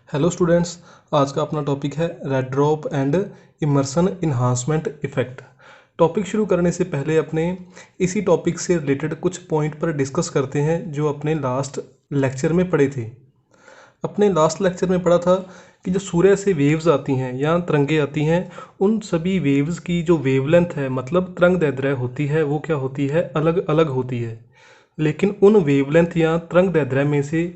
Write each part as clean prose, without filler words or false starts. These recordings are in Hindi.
हेलो स्टूडेंट्स, आज का अपना टॉपिक है red drop and Emerson enhancement effect. Topic शुरू करने से पहले अपने इसी टॉपिक से रिलेटेड कुछ पॉइंट पर डिस्कस करते हैं जो अपने लास्ट लेक्चर में पढ़े थे। अपने लास्ट लेक्चर में पढ़ा था कि जो सूर्य से वेव्स आती हैं या तरंगे आती हैं, उन सभी वेव्स की जो वेवलेंथ है मतलब तरंगदैर्ध्य होती है वो क्या होती है, अलग अलग होती है। लेकिन उन वेवलेंथ या तरंगदैर्ध्य में से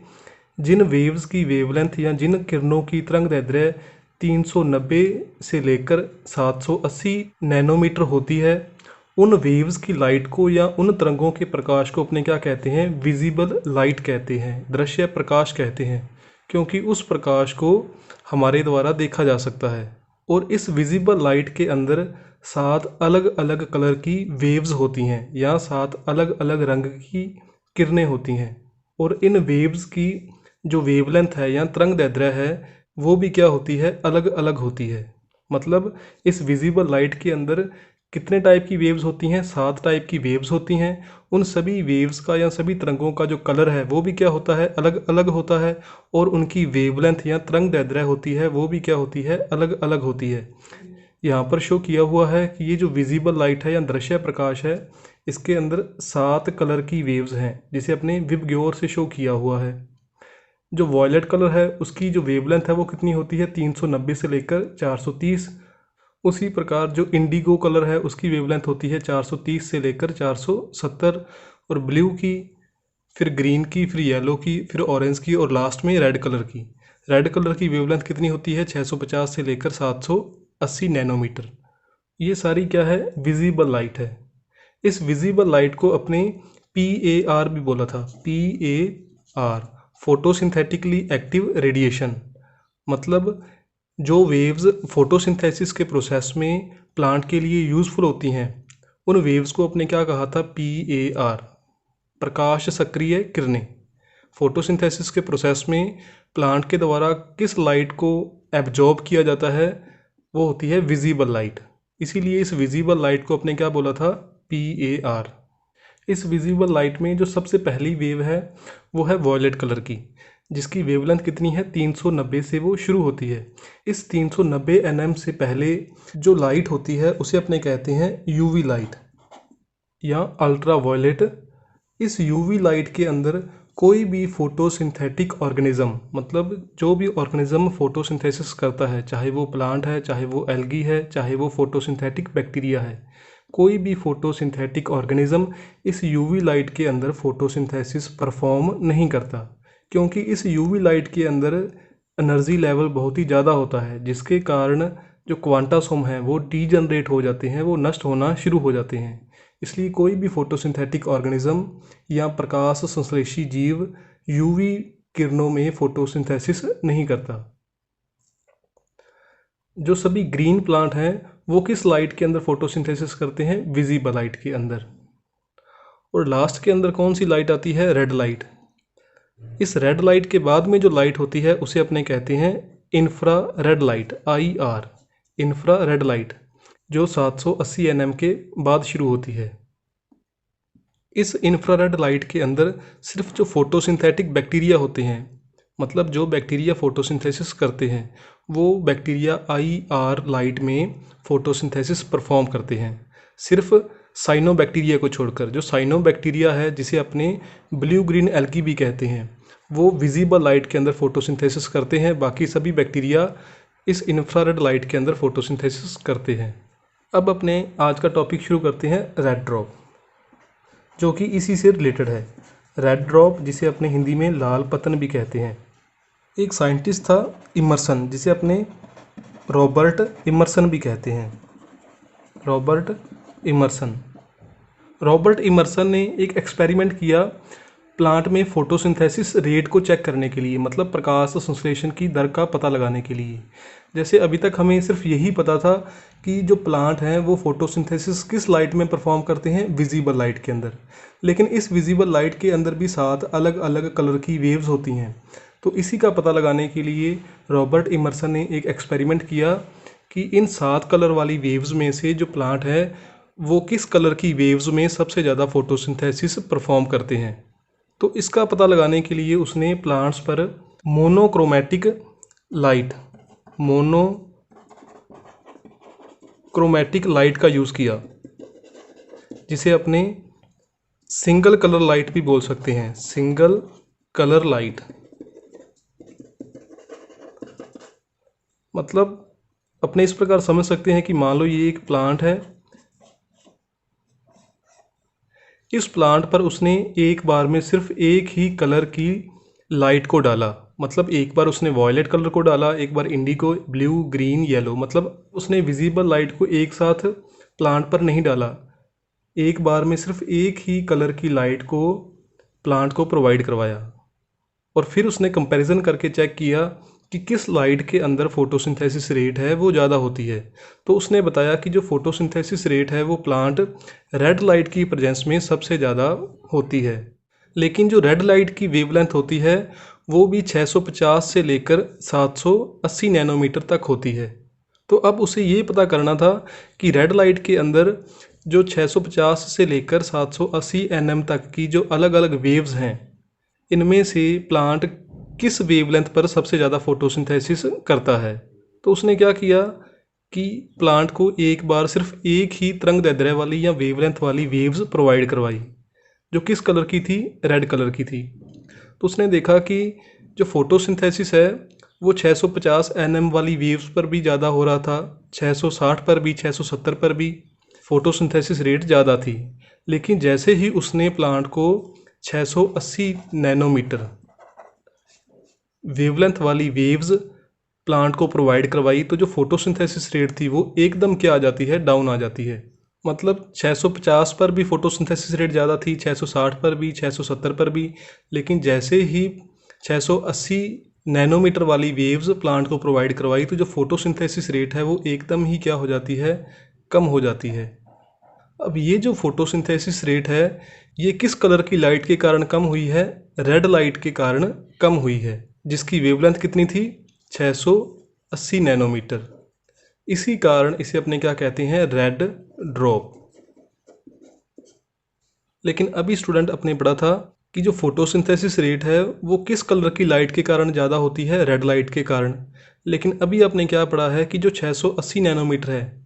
जिन वेव्स की वेवलेंथ या जिन किरणों की तरंगदैर्ध्य 390 से लेकर 780 नैनोमीटर होती है, उन वेव्स की लाइट को या उन तरंगों के प्रकाश को अपने क्या कहते हैं, विजिबल लाइट कहते हैं, दृश्य प्रकाश कहते हैं, क्योंकि उस प्रकाश को हमारे द्वारा देखा जा सकता है। और इस विजिबल लाइट के अंदर 7 अलग अलग कलर की वेव्स होती हैं या 7 अलग अलग रंग की किरणें होती हैं। और इन वेव्स की जो वेवलेंथ है या तरंगदैर्ध्य है वो भी क्या होती है, अलग अलग होती है। मतलब इस विजिबल लाइट के अंदर कितने टाइप की वेव्स होती हैं, 7 टाइप की वेव्स होती हैं। उन सभी वेव्स का या सभी तरंगों का जो कलर है वो भी क्या होता है, अलग अलग होता है। और उनकी वेवलेंथ या तरंगदैर्ध्य होती है वो भी क्या होती है, अलग अलग होती है। यहाँ पर शो किया हुआ है कि ये जो विजिबल लाइट है या दृश्य प्रकाश है, इसके अंदर 7 कलर की वेव्स हैं जिसे अपने विबग्योर से शो किया हुआ है। जो वॉयलेट कलर है उसकी जो वेवलेंथ है वो कितनी होती है, 390 से लेकर 430। उसी प्रकार जो इंडिगो कलर है उसकी वेवलेंथ होती है 430 से लेकर 470। और ब्लू की, फिर ग्रीन की, फिर येलो की, फिर ऑरेंज की और लास्ट में रेड कलर की। रेड कलर की वेवलेंथ कितनी होती है, 650 से लेकर 780 नैनोमीटर। ये सारी क्या है, विजिबल लाइट है। इस विजिबल लाइट को अपने PAR भी बोला था, PAR, फोटोसिंथेटिकली एक्टिव रेडिएशन। मतलब जो वेव्स फोटोसिंथेसिस के प्रोसेस में प्लांट के लिए यूज़फुल होती हैं, उन वेव्स को अपने क्या कहा था, PAR, प्रकाश सक्रिय किरणें। फोटोसिंथेसिस के प्रोसेस में प्लांट के द्वारा किस लाइट को एब्जॉर्ब किया जाता है, वो होती है विजिबल लाइट। इसीलिए इस विजिबल लाइट को अपने क्या बोला था, PAR। इस विजिबल लाइट में जो सबसे पहली वेव है वो है वॉयलेट कलर की, जिसकी वेवलेंथ कितनी है, 390 से वो शुरू होती है। इस 390 nm से पहले जो लाइट होती है उसे अपने कहते हैं UV लाइट या अल्ट्रा वायलेट। इस UV लाइट के अंदर कोई भी फोटोसिंथेटिक ऑर्गेनिज्म, मतलब जो भी ऑर्गेनिज्म फोटोसिंथेसिस करता है, चाहे वो प्लांट है, चाहे वो एल्गी है, चाहे वो फोटोसिंथेटिक बैक्टीरिया है, कोई भी फोटोसिंथेटिक ऑर्गेनिज्म इस UV लाइट के अंदर फोटोसिंथेसिस परफॉर्म नहीं करता, क्योंकि इस UV लाइट के अंदर एनर्जी लेवल बहुत ही ज़्यादा होता है, जिसके कारण जो क्वांटासोम हैं वो डीजनरेट हो जाते हैं, वो नष्ट होना शुरू हो जाते हैं। इसलिए कोई भी फोटोसिंथेटिक ऑर्गेनिज्म या प्रकाश संश्लेषी जीव UV किरणों में फोटोसिंथेसिस नहीं करता। जो सभी ग्रीन प्लांट हैं वो किस लाइट के अंदर फोटोसिंथेसिस करते हैं, विजिबल लाइट के अंदर। और लास्ट के अंदर कौन सी लाइट आती है, रेड लाइट। इस रेड लाइट के बाद में जो लाइट होती है उसे अपने कहते हैं infra red light, IR, infra red light, जो 780 nm के बाद शुरू होती है। इस इंफ्रारेड लाइट के अंदर सिर्फ जो फोटोसिंथेटिक बैक्टीरिया होते हैं, मतलब जो बैक्टीरिया फोटोसिंथेसिस करते हैं, वो बैक्टीरिया IR लाइट में फोटोसिंथेसिस परफॉर्म करते हैं, सिर्फ साइनोबैक्टीरिया को छोड़कर। जो साइनोबैक्टीरिया है, जिसे अपने ब्लू ग्रीन एल्गी भी कहते हैं, वो विजिबल लाइट के अंदर फोटोसिंथेसिस करते हैं। बाकी सभी बैक्टीरिया इस इंफ्रारेड लाइट के अंदर फोटोसिंथेसिस करते हैं। अब अपने आज का टॉपिक शुरू करते हैं, रेड ड्रॉप, जो कि इसी से रिलेटेड है। रेड ड्रॉप, जिसे अपने हिंदी में लाल पतन भी कहते हैं। एक साइंटिस्ट था इमर्सन, जिसे अपने रॉबर्ट इमर्सन भी कहते हैं, रॉबर्ट इमर्सन। रॉबर्ट इमर्सन ने एक एक्सपेरिमेंट किया प्लांट में फोटोसिंथेसिस रेट को चेक करने के लिए, मतलब प्रकाश संश्लेषण की दर का पता लगाने के लिए। जैसे अभी तक हमें सिर्फ यही पता था कि जो प्लांट हैं वो फोटोसिंथेसिस किस लाइट में परफॉर्म करते हैं, विजिबल लाइट के अंदर। लेकिन इस विजिबल लाइट के अंदर भी 7 अलग अलग कलर की वेव्स होती हैं। तो इसी का पता लगाने के लिए रॉबर्ट इमर्सन ने एक एक्सपेरिमेंट किया कि इन 7 कलर वाली वेव्स में से जो प्लांट है वो किस कलर की वेव्स में सबसे ज़्यादा फोटोसिंथेसिस परफॉर्म करते हैं। तो इसका पता लगाने के लिए उसने प्लांट्स पर मोनोक्रोमैटिक लाइट, मोनोक्रोमैटिक लाइट का यूज़ किया, जिसे अपने सिंगल कलर लाइट भी बोल सकते हैं, सिंगल कलर लाइट। मतलब अपने इस प्रकार समझ सकते हैं कि मान लो ये एक प्लांट है, इस प्लांट पर उसने एक बार में सिर्फ एक ही कलर की लाइट को डाला। मतलब एक बार उसने वॉयलेट कलर को डाला, एक बार इंडिगो, ब्लू, ग्रीन, येलो। मतलब उसने विजिबल लाइट को एक साथ प्लांट पर नहीं डाला, एक बार में सिर्फ एक ही कलर की लाइट को प्लांट को प्रोवाइड करवाया। और फिर उसने कंपैरिजन करके चेक किया कि किस लाइट के अंदर फोटोसिंथेसिस रेट है वो ज़्यादा होती है। तो उसने बताया कि जो फोटोसिंथेसिस रेट है वो प्लांट रेड लाइट की प्रेजेंस में सबसे ज़्यादा होती है। लेकिन जो रेड लाइट की वेवलेंथ होती है वो भी 650 से लेकर 780 नैनोमीटर तक होती है। तो अब उसे ये पता करना था कि रेड लाइट के अंदर जो 650 से लेकर 780 nm तक की जो अलग अलग वेव्स हैं, इनमें से प्लांट किस वेवलेंथ पर सबसे ज़्यादा फोटोसिंथेसिस करता है। तो उसने क्या किया कि प्लांट को एक बार सिर्फ एक ही तरंग दैर्ध्य वाली या वेवलेंथ वाली वेव्स प्रोवाइड करवाई, जो किस कलर की थी, रेड कलर की थी। तो उसने देखा कि जो फोटोसिंथेसिस है वो 650 nm वाली वेव्स पर भी ज़्यादा हो रहा था, 660 पर भी, 670 पर भी फोटोसिंथेसिस रेट ज़्यादा थी। लेकिन जैसे ही उसने प्लांट को 680 नैनोमीटर वेवलेंथ वाली वेव्स प्लांट को प्रोवाइड करवाई, तो जो फोटोसिंथेसिस रेट थी वो एकदम क्या आ जाती है, डाउन आ जाती है। मतलब 650 पर भी फोटोसिंथेसिस रेट ज़्यादा थी, 660 पर भी, 670 पर भी। लेकिन जैसे ही 680 नैनोमीटर वाली वेव्स प्लांट को प्रोवाइड करवाई, तो जो फोटोसिंथेसिस रेट है वो एकदम ही क्या हो जाती है, कम हो जाती है। अब ये जो फोटोसिंथेसिस रेट है ये किस कलर की लाइट के कारण कम हुई है, रेड लाइट के कारण कम हुई है, जिसकी वेवलेंथ कितनी थी, 680 नैनोमीटर। इसी कारण इसे अपने क्या कहते हैं, रेड ड्रॉप। लेकिन अभी स्टूडेंट अपने पढ़ा था कि जो फोटोसिंथेसिस रेट है वो किस कलर की लाइट के कारण ज़्यादा होती है, रेड लाइट के कारण। लेकिन अभी आपने क्या पढ़ा है कि जो 680 नैनोमीटर है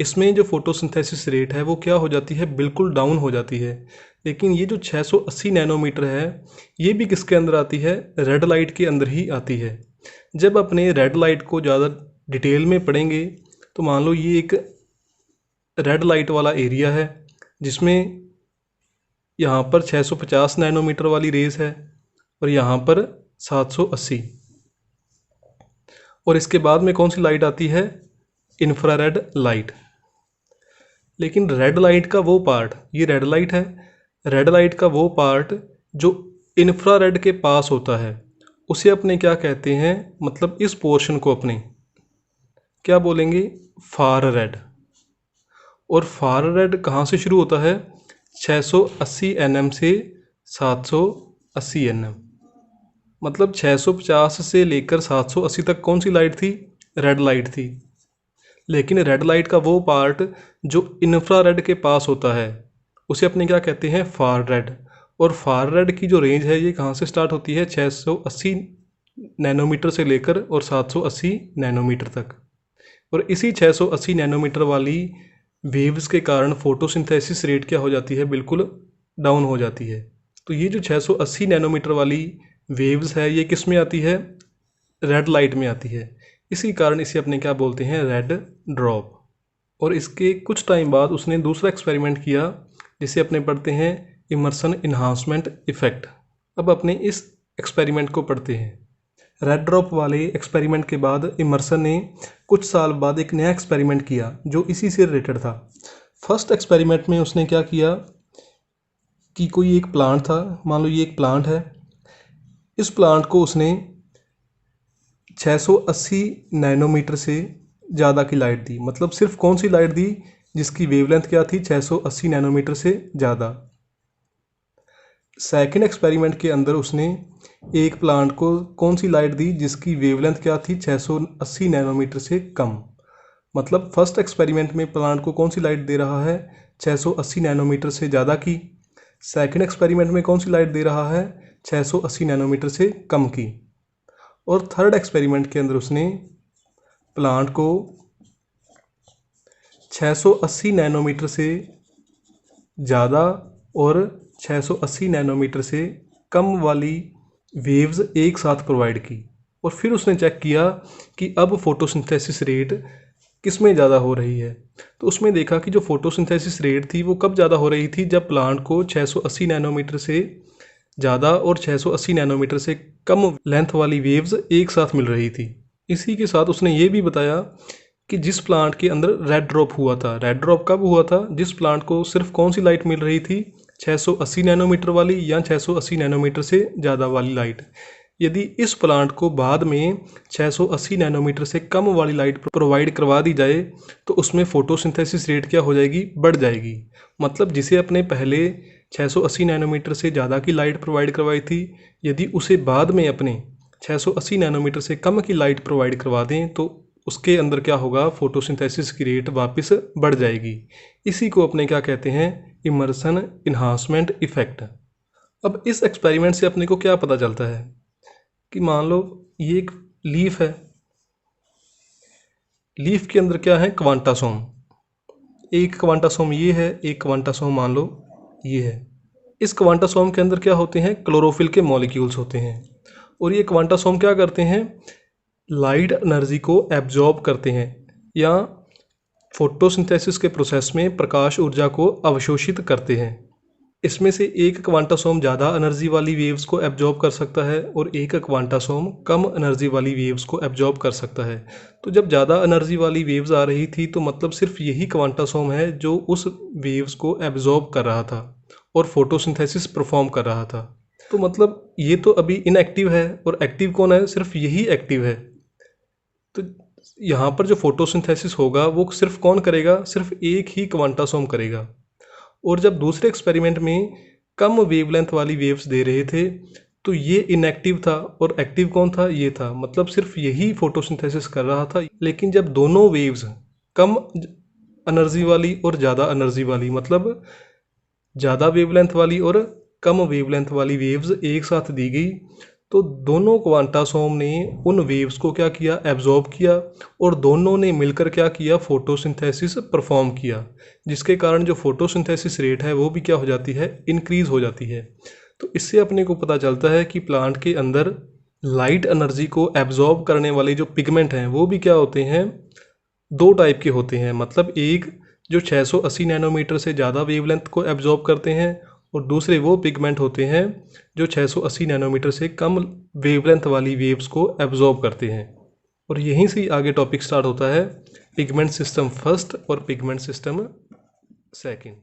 इसमें जो फोटोसिंथेसिस रेट है वो क्या हो जाती है, बिल्कुल डाउन हो जाती है। लेकिन ये जो 680 नैनोमीटर है ये भी किसके अंदर आती है, रेड लाइट के अंदर ही आती है। जब अपने रेड लाइट को ज़्यादा डिटेल में पढ़ेंगे तो मान लो ये एक रेड लाइट वाला एरिया है जिसमें यहाँ पर 650 नैनोमीटर वाली रेस है और यहाँ पर 780, और इसके बाद में कौन सी लाइट आती है, इंफ्रारेड लाइट। लेकिन रेड लाइट का वो पार्ट, ये रेड लाइट है, रेड लाइट का वो पार्ट जो इंफ्रारेड के पास होता है उसे अपने क्या कहते हैं, मतलब इस पोर्शन को अपने क्या बोलेंगे, फार रेड। और फार रेड कहाँ से शुरू होता है, 680 nm से 780 nm। मतलब 650 से लेकर 780 तक कौन सी लाइट थी, रेड लाइट थी। लेकिन रेड लाइट का वो पार्ट जो इंफ्रारेड के पास होता है उसे अपने क्या कहते हैं, फार रेड। और फार रेड की जो रेंज है ये कहाँ से स्टार्ट होती है, 680 नैनोमीटर से लेकर और 780 नैनोमीटर तक। और इसी 680 नैनोमीटर वाली वेव्स के कारण फोटोसिंथेसिस रेट क्या हो जाती है, बिल्कुल डाउन हो जाती है। तो ये जो 680 नैनोमीटर वाली वेव्स है ये किस में आती है, रेड लाइट में आती है। इसी कारण इसे अपने क्या बोलते हैं, रेड ड्रॉप। और इसके कुछ टाइम बाद उसने दूसरा एक्सपेरिमेंट किया जिसे अपने पढ़ते हैं इमर्सन इन्हांसमेंट इफ़ेक्ट। अब अपने इस एक्सपेरिमेंट को पढ़ते हैं। रेड ड्रॉप वाले एक्सपेरिमेंट के बाद इमर्सन ने कुछ साल बाद एक नया एक्सपेरिमेंट किया जो इसी से रिलेटेड था। फर्स्ट एक्सपेरिमेंट में उसने क्या किया कि कोई एक प्लांट था, मान लो ये एक प्लांट है, इस प्लांट को उसने 680 नैनोमीटर से ज़्यादा की लाइट दी। मतलब सिर्फ कौन सी लाइट दी, जिसकी वेवलेंथ क्या थी, 680 नैनोमीटर से ज़्यादा। सेकंड एक्सपेरिमेंट के अंदर उसने एक प्लांट को कौन सी लाइट दी, जिसकी वेवलेंथ क्या थी, 680 नैनोमीटर से कम। मतलब फर्स्ट एक्सपेरिमेंट में प्लांट को कौन सी लाइट दे रहा है, 680 नैनोमीटर से ज़्यादा की। सेकंड एक्सपेरिमेंट में कौन सी लाइट दे रहा है, 680 नैनोमीटर से कम की। और थर्ड एक्सपेरिमेंट के अंदर उसने प्लांट को 680 नैनोमीटर से ज़्यादा और 680 नैनोमीटर से कम वाली वेव्स एक साथ प्रोवाइड की, और फिर उसने चेक किया कि अब फोटोसिंथेसिस रेट किस में ज़्यादा हो रही है। तो उसमें देखा कि जो फोटोसिंथेसिस रेट थी वो कब ज़्यादा हो रही थी, जब प्लांट को 680 नैनोमीटर से ज़्यादा और 680 नैनोमीटर से कम लेंथ वाली वेव्स एक साथ मिल रही थी। इसी के साथ उसने ये भी बताया कि जिस प्लांट के अंदर रेड ड्रॉप हुआ था, रेड ड्रॉप कब हुआ था, जिस प्लांट को सिर्फ कौन सी लाइट मिल रही थी, 680 नैनोमीटर वाली या 680 नैनोमीटर से ज़्यादा वाली लाइट। यदि इस प्लांट को बाद में 680 नैनोमीटर से कम वाली लाइट प्रोवाइड करवा दी जाए तो उसमें फ़ोटोसिंथेसिस रेट क्या हो जाएगी, बढ़ जाएगी। मतलब जिसे अपने पहले 680 नैनोमीटर से ज़्यादा की लाइट प्रोवाइड करवाई थी, यदि उसे बाद में अपने 680 नैनोमीटर से कम की लाइट प्रोवाइड करवा दें तो उसके अंदर क्या होगा, फोटोसिंथेसिस की रेट वापस बढ़ जाएगी। इसी को अपने क्या कहते हैं, इमर्सन इन्हांसमेंट इफ़ेक्ट। अब इस एक्सपेरिमेंट से अपने को क्या पता चलता है कि मान लो ये एक लीफ है, लीफ के अंदर क्या है, क्वांटासोम। एक क्वांटासोम ये है, एक क्वांटासोम मान लो ये है। इस क्वांटासोम के अंदर क्या होते हैं, क्लोरोफिल के मॉलिक्यूल्स होते हैं, और ये क्वांटासोम क्या करते हैं, लाइट एनर्जी को एब्जॉर्ब करते हैं या फोटोसिंथेसिस के प्रोसेस में प्रकाश ऊर्जा को अवशोषित करते हैं। इसमें से एक क्वांटासोम ज़्यादा एनर्जी वाली वेव्स को एब्जॉर्ब कर सकता है और एक क्वांटासोम कम एनर्जी वाली वेव्स को एब्जॉर्ब कर सकता है। तो जब ज़्यादा एनर्जी वाली वेव्स आ रही थी तो मतलब सिर्फ यही क्वांटासोम है जो उस वेव्स को एब्जॉर्ब कर रहा था और फोटोसिंथेसिस परफॉर्म कर रहा था। तो मतलब ये तो अभी इनएक्टिव है और एक्टिव कौन है, सिर्फ यही एक्टिव है। तो यहाँ पर जो फोटोसिंथेसिस होगा वो सिर्फ कौन करेगा, सिर्फ एक ही क्वांटासोम करेगा। और जब दूसरे एक्सपेरिमेंट में कम वेवलेंथ वाली वेव्स दे रहे थे तो ये इनएक्टिव था और एक्टिव कौन था, ये था। मतलब सिर्फ यही फोटोसिंथेसिस कर रहा था। लेकिन जब दोनों वेव्स कम एनर्जी वाली और ज़्यादा एनर्जी वाली, मतलब ज़्यादा वेवलेंथ वाली और कम वेवलेंथ वाली वेव्स एक साथ दी गई तो दोनों क्वांटासोम ने उन वेव्स को क्या किया, एब्जॉर्ब किया, और दोनों ने मिलकर क्या किया, फोटोसिंथेसिस परफॉर्म किया, जिसके कारण जो फोटोसिंथेसिस रेट है वो भी क्या हो जाती है, इंक्रीज़ हो जाती है। तो इससे अपने को पता चलता है कि प्लांट के अंदर लाइट एनर्जी को एब्जॉर्ब करने वाले जो पिगमेंट हैं वो भी क्या होते हैं, दो टाइप के होते हैं। मतलब एक जो 680 नैनोमीटर से ज़्यादा वेवलेंथ को एब्जॉर्ब करते हैं और दूसरे वो पिगमेंट होते हैं जो 680 नैनोमीटर से कम वेवलेंथ वाली वेव्स को एब्जॉर्ब करते हैं। और यहीं से आगे टॉपिक स्टार्ट होता है पिगमेंट सिस्टम फर्स्ट और पिगमेंट सिस्टम सेकंड।